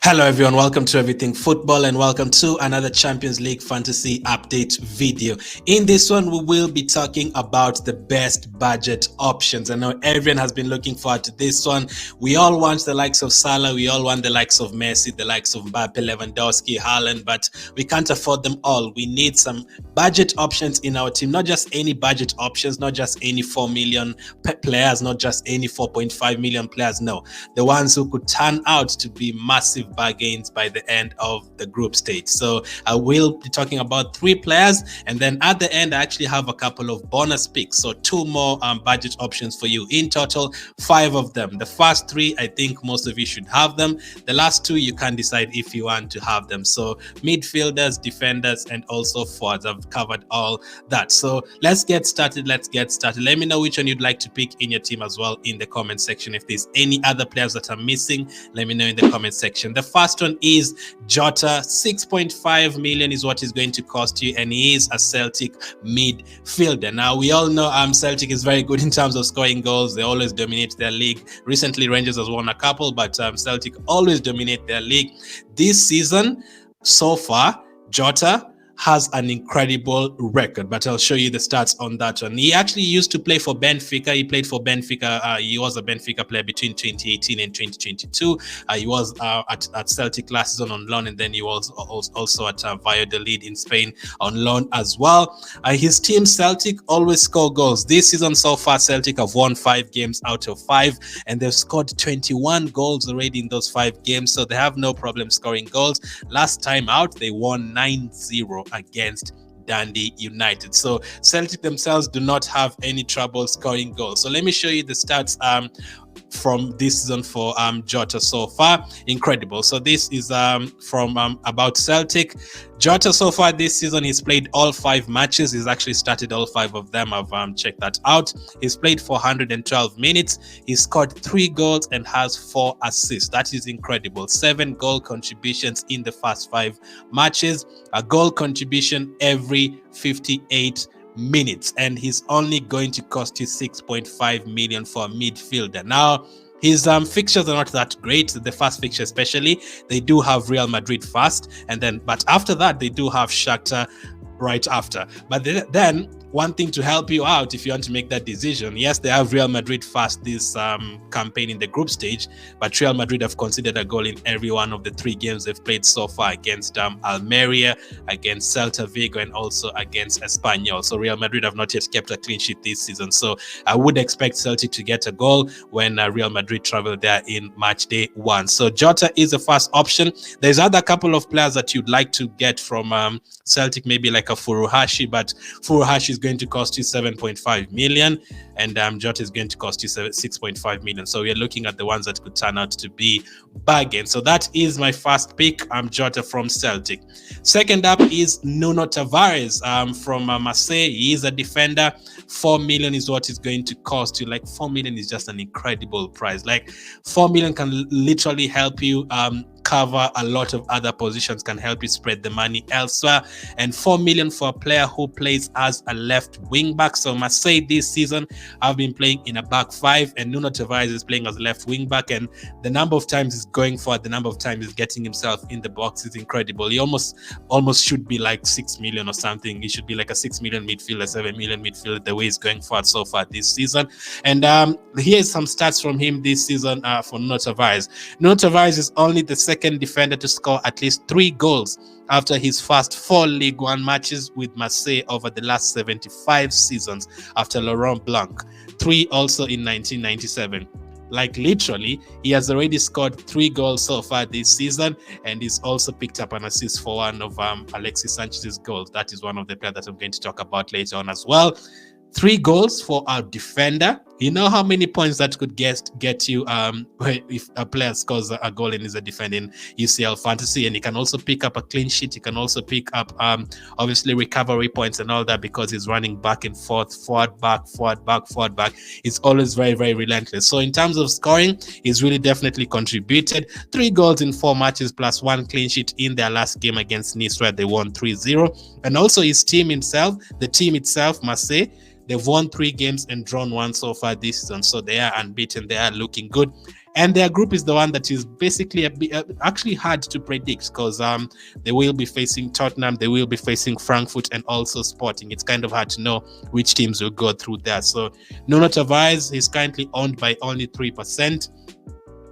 Hello everyone, welcome to Everything Football and welcome to another Champions League Fantasy Update video. In this one, we will be talking about the best budget options. I know everyone has been looking forward to this one. We all want the likes of Salah, we all want the likes of Messi, the likes of Mbappe, Lewandowski, Haaland, but we can't afford them all. We need some budget options in our team, not just any budget options, not just any 4 million players, not just any 4.5 million players, no. The ones who could turn out to be massive bargains by the end of the group stage. So I will be talking about 3 players, and then at the end I actually have a couple of bonus picks, so 2 more budget options for you. In total 5 of them. The first 3 I think most of you should have them. The last 2 you can decide if you want to have them. So midfielders, defenders, and also forwards. I've covered all that. So let's get started. Let me know which one you'd like to pick in your team as well in the comment section. If there's any other players that are missing, let me know in the comment section. The first one is Jota. 6.5 million is what is going to cost you, and he is a Celtic midfielder. Now we all know Celtic is very good in terms of scoring goals. They always dominate their league. Recently Rangers has won a couple, but Celtic always dominate their league. This season so far, Jota has an incredible record, but I'll show you the stats on that one. He actually used to play for Benfica. He played for Benfica. He was a Benfica player between 2018 and 2022. He was at Celtic last season on loan, and then he was also at Valladolid in Spain on loan as well. His team Celtic always score goals. This season so far, Celtic have won 5 games out of 5, and they've scored 21 goals already in those 5 games, so they have no problem scoring goals. Last time out, they won 9-0 against Dundee United. So Celtic themselves do not have any trouble scoring goals. So let me show you the stats from this season for Jota so far. Incredible. So this is from about Celtic. Jota so far this season, he's played all 5 matches. He's actually started all 5 of them. I've checked that out. He's played 412 minutes. He scored 3 goals and has 4 assists. That is incredible. 7 goal contributions in the first 5 matches. A goal contribution every 58 minutes, and he's only going to cost you 6.5 million for a midfielder. Now his fixtures are not that great. The first fixture especially, they do have Real Madrid first, and then but after that they do have Shakhtar right after. But then one thing to help you out if you want to make that decision, yes, they have Real Madrid first this campaign in the group stage, but Real Madrid have considered a goal in every one of the 3 games they've played so far, against Almeria, against Celta Vigo, and also against Espanyol. So Real Madrid have not yet kept a clean sheet this season. So I would expect Celtic to get a goal when Real Madrid travel there in match day 1. So Jota is the first option. There's other couple of players that you'd like to get from Celtic, maybe like a Furuhashi, but Furuhashi is going to cost you 7.5 million, and Jota is going to cost you 6.5 million. So we're looking at the ones that could turn out to be bargains. So that is my first pick, Jota from Celtic. Second up is Nuno Tavares from Marseille. He is a defender. 4 million is what it's going to cost you. Like 4 million is just an incredible price. Like 4 million can literally help you cover a lot of other positions, can help you spread the money elsewhere, and 4 million for a player who plays as a left wing back. So Marseille this season have been playing in a back 5, and Nuno Tavares is playing as a left wing back, and the number of times he's going for it, the number of times he's getting himself in the box is incredible. He almost should be like 6 million or something. He should be like a 6 million midfielder, 7 million midfielder, the way he's going for it so far this season. And here's some stats from him this season for Nuno Tavares. Nuno Tavares is only the second defender to score at least 3 goals after his first 4 Ligue 1 matches with Marseille over the last 75 seasons after Laurent Blanc. 3 also in 1997. Like literally, he has already scored 3 goals so far this season, and he's also picked up an assist for one of Alexis Sanchez's goals. That is one of the players that I'm going to talk about later on as well. 3 goals for our defender. You know how many points that could get you if a player scores a goal and is a defender in UCL Fantasy, and he can also pick up a clean sheet. He can also pick up obviously recovery points and all that, because he's running back and forth, forward back, forward back, forward back. It's always very, very relentless. So in terms of scoring, he's really definitely contributed. 3 goals in 4 matches plus 1 clean sheet in their last game against Nice, where they won 3-0. And also his team itself, Marseille, they've won 3 games and drawn 1 so far this season. So they are unbeaten. They are looking good. And their group is the one that is basically actually hard to predict, because they will be facing Tottenham, they will be facing Frankfurt, and also Sporting. It's kind of hard to know which teams will go through there. So Nuno Tavares is currently owned by only 3%.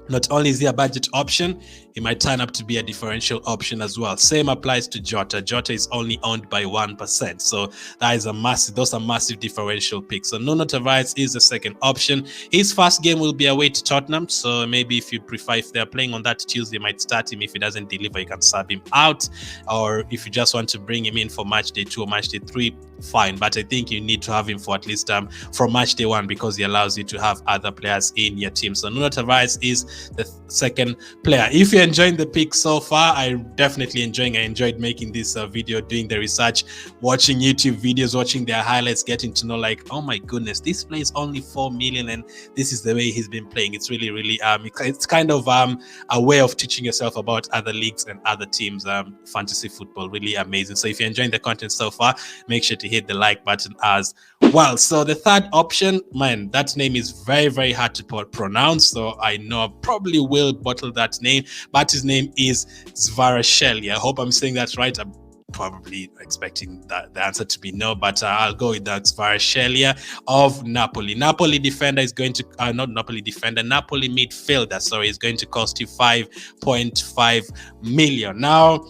Not only is he a budget option, he might turn up to be a differential option as well. Same applies to Jota. Jota is only owned by 1%. So that is those are massive differential picks. So Nuno Tavares is the second option. His first game will be away to Tottenham. So maybe if you prefer, if they're playing on that Tuesday, you might start him. If he doesn't deliver, you can sub him out. Or if you just want to bring him in for match day 2 or match day 3, fine. But I think you need to have him for at least from match day 1, because he allows you to have other players in your team. So Nuno Tavares is the second player. If you're enjoying the pick so far, I'm definitely enjoying. I enjoyed making this video, doing the research, watching YouTube videos, watching their highlights, getting to know, like, oh my goodness, this plays only 4 million and this is the way he's been playing. It's really, really it's kind of a way of teaching yourself about other leagues and other teams, fantasy football. Really amazing. So if you're enjoying the content so far, make sure to hit the like button as well. So the third option, man, that name is very, very hard to pronounce, so I know I probably will bottle that name, but his name is Kvaratskhelia. I hope I'm saying that right. I'm probably expecting the answer to be no, but I'll go with that. Kvaratskhelia of Napoli. Napoli defender is going to Napoli midfielder, sorry, is going to cost you 5.5 million. Now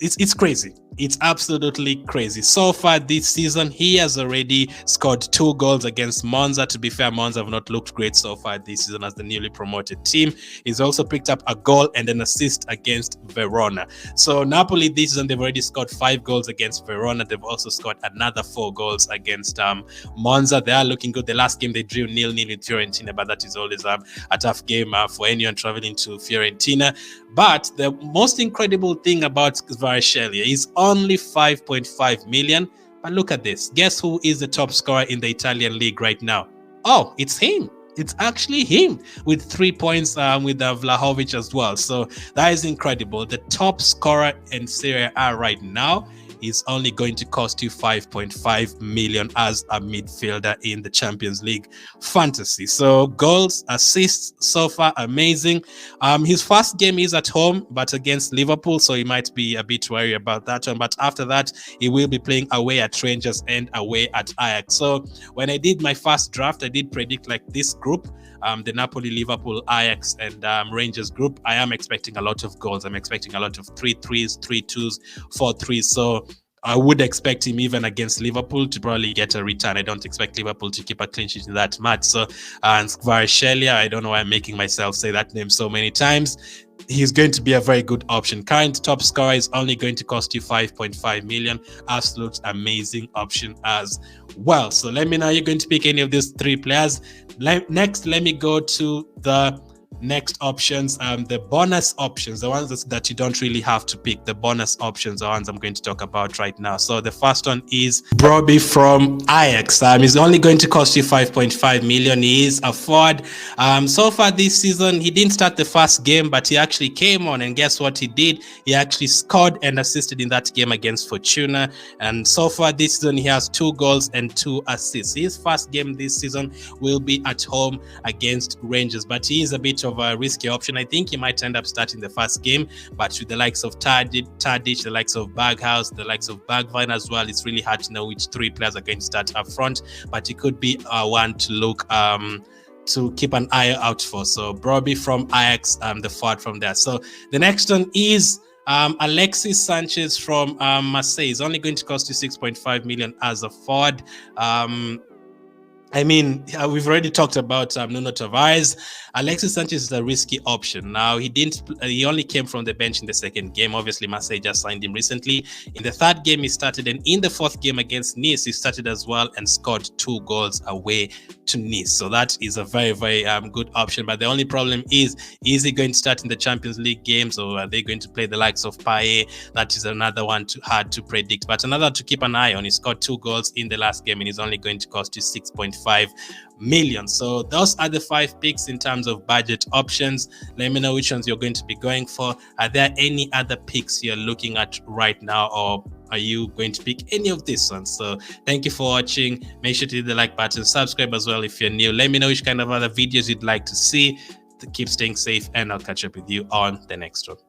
it's crazy. It's absolutely crazy. So far this season, he has already scored 2 goals against Monza. To be fair, Monza have not looked great so far this season as the newly promoted team. He's also picked up a goal and an assist against Verona. So Napoli this season, they've already scored 5 goals against Verona. They've also scored another 4 goals against Monza. They are looking good. The last game they drew 0-0 with Fiorentina, but that is always a tough game for anyone traveling to Fiorentina. But the most incredible thing about Kvaratskhelia is only 5.5 million. But look at this. Guess who is the top scorer in the Italian league right now? Oh, it's him. It's actually him with 3 points with Vlahovic as well. So that is incredible. The top scorer in Serie A right now is only going to cost you 5.5 million as a midfielder in the Champions League fantasy. So goals, assists so far, amazing. His first game is at home, but against Liverpool, so he might be a bit worried about that one. But after that, he will be playing away at Rangers and away at Ajax. So when I did my first draft, I did predict like this group, the Napoli, Liverpool, Ajax, and Rangers group. I am expecting a lot of goals. I'm expecting a lot of 3-3s, 3-2s, 4-3s. So I would expect him even against Liverpool to probably get a return. I don't expect Liverpool to keep a clean sheet in that match. So, and Kvaratskhelia, I don't know why I'm making myself say that name so many times. He's going to be a very good option. Current top scorer is only going to cost you 5.5 million. Absolute amazing option as well. So let me know, you're going to pick any of these 3 players. Next, let me go to the next options, the bonus options, the ones that you don't really have to pick. The bonus options are ones I'm going to talk about right now. So the first one is Brobbey from Ajax. He's only going to cost you 5.5 million. He is a forward. So far this season, he didn't start the first game, but he actually came on, and guess what he did? He actually scored and assisted in that game against Fortuna. And so far this season, he has 2 goals and 2 assists. His first game this season will be at home against Rangers, but he is a bit of a risky option. I think he might end up starting the first game, but with the likes of Tadic, the likes of Berghaus, the likes of Bergwijn as well, it's really hard to know which 3 players are going to start up front, but he could be one to look to keep an eye out for. So Brobbey from Ajax, the forward from there. So the next one is Alexis Sanchez from Marseille. Is only going to cost you 6.5 million as a forward. I mean, we've already talked about Nuno Tavares. Alexis Sanchez is a risky option. Now, he only came from the bench in the second game. Obviously, Marseille just signed him recently. In the third game, he started, and in the fourth game against Nice, he started as well and scored 2 goals away to Nice. So that is a very, very good option. But the only problem is he going to start in the Champions League games, or are they going to play the likes of Payet? That is another one hard to predict. But another to keep an eye on. He scored 2 goals in the last game, and he's only going to cost you 6.5 million. So those are the 5 picks in terms of budget options. Let me know which ones you're going to be going for. Are there any other picks you're looking at right now, or are you going to pick any of these ones? So thank you for watching. Make sure to hit the like button, subscribe as well if you're new. Let me know which kind of other videos you'd like to see. keep staying safe, and I'll catch up with you on the next one.